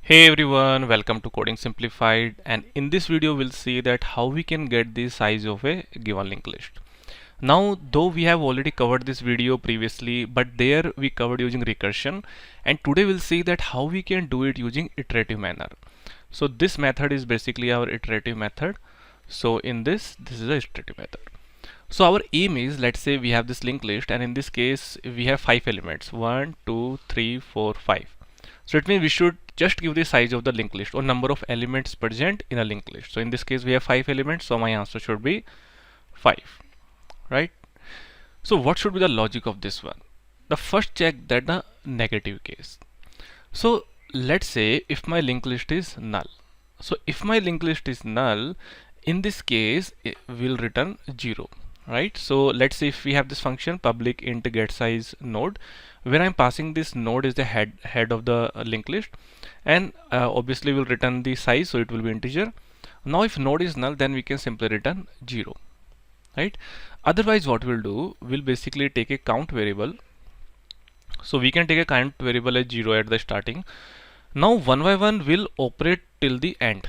Hey everyone, welcome to Coding Simplified, and in this video we'll see that how we can get the size of a given linked list. Now, though we have already covered this video previously, but there we covered using recursion, and today we'll see that how we can do it using iterative manner. So this method is basically our iterative method. So in this is a iterative method. So our aim is, let's say we have this linked list, and in this case we have 5 elements, 1 2 3 4 5. So it means we should just give the size of the linked list or number of elements present in a linked list. So in this case we have 5 elements, so my answer should be 5, right? So what should be the logic of this one? The first, check that the negative case. So let's say if my linked list is null. So if my linked list is null, in this case it will return 0, right? So let's say if we have this function public int get size node, where I'm passing this node is the head of the linked list, and obviously will return the size, so it will be integer. Now if node is null, then we can simply return 0, right? Otherwise what we'll do, we'll basically take a count variable. So we can take a count variable as 0 at the starting. Now one by one will operate till the end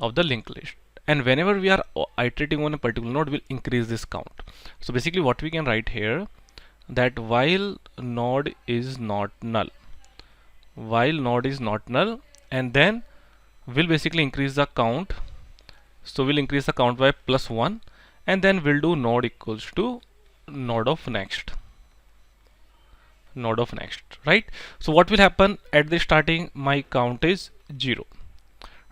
of the linked list, and whenever we are iterating on a particular node, we'll increase this count. So basically what we can write here, that while node is not null, and then we'll basically increase the count. So we'll increase the count by +1, and then we'll do node equals to node of next, right? So what will happen at the starting, my count is 0,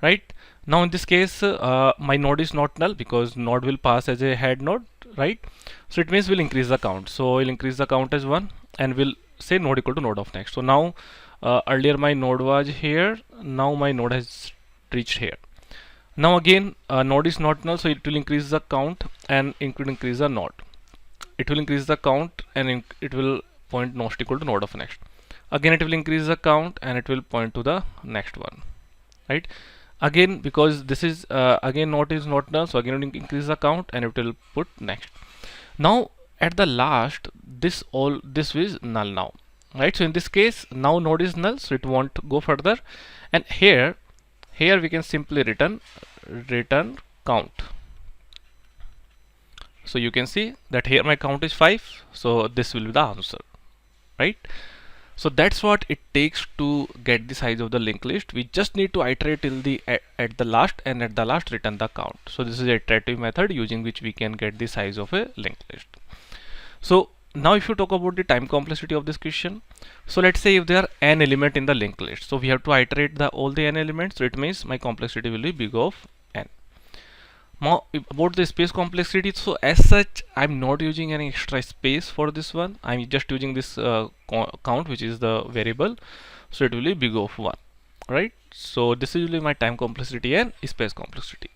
right? Now in this case my node is not null because node will pass as a head node, right? So it means we'll increase the count. So we'll increase the count as 1, and we'll say node equal to node of next. So now earlier my node was here, now my node has reached here. Now again node is not null, so it will increase the count and increase the node. It will increase the count and it will point node equal to node of next. Again it will increase the count and it will point to the next one, right? Again, because this is again node is not null, so again it will increase the count and it will put next. Now at the last, this is null now, right? So in this case now node is null, so it won't go further, and here we can simply return count. So you can see that here my count is 5, so this will be the answer, right? So that's what it takes to get the size of the linked list. We just need to iterate till the at the last, and at the last return the count. So this is an iterative method using which we can get the size of a linked list. So now if you talk about the time complexity of this question, so let's say if there are n element in the linked list, so we have to iterate all the n elements, so it means my complexity will be big of n. Now about the space complexity, so as such I'm not using any extra space for this one. I'm just using this count, which is the variable, so it will be big of 1, right? So this is usually my time complexity and space complexity.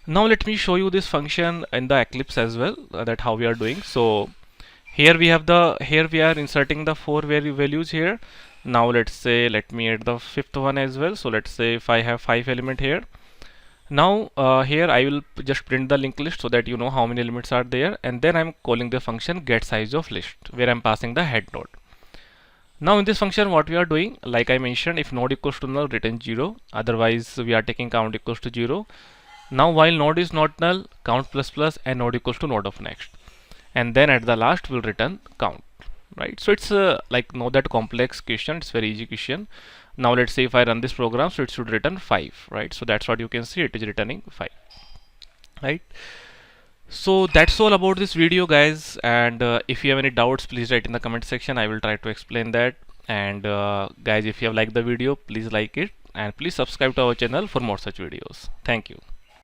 Now let me show you this function in the Eclipse as well, that how we are doing. So here we are inserting the 4 values here. Now let's say, let me add the 5th one as well. So let's say if I have 5 element here, now here I will just print the linked list so that you know how many elements are there, and then I'm calling the function get size of list, where I'm passing the head node. Now in this function what we are doing, like I mentioned, if node equals to null, return 0, otherwise we are taking count equals to 0. Now while node is not null, count ++ and node equals to node of next, and then at the last we'll return count, right? So it's like not that complex question, it's very easy question. Now let's say if I run this program, so it should return 5, right? So that's what you can see, it is returning 5, right? So that's all about this video, guys, and if you have any doubts, please write in the comment section. I will try to explain that. And guys, if you have liked the video, please like it, and please subscribe to our channel for more such videos. Thank you.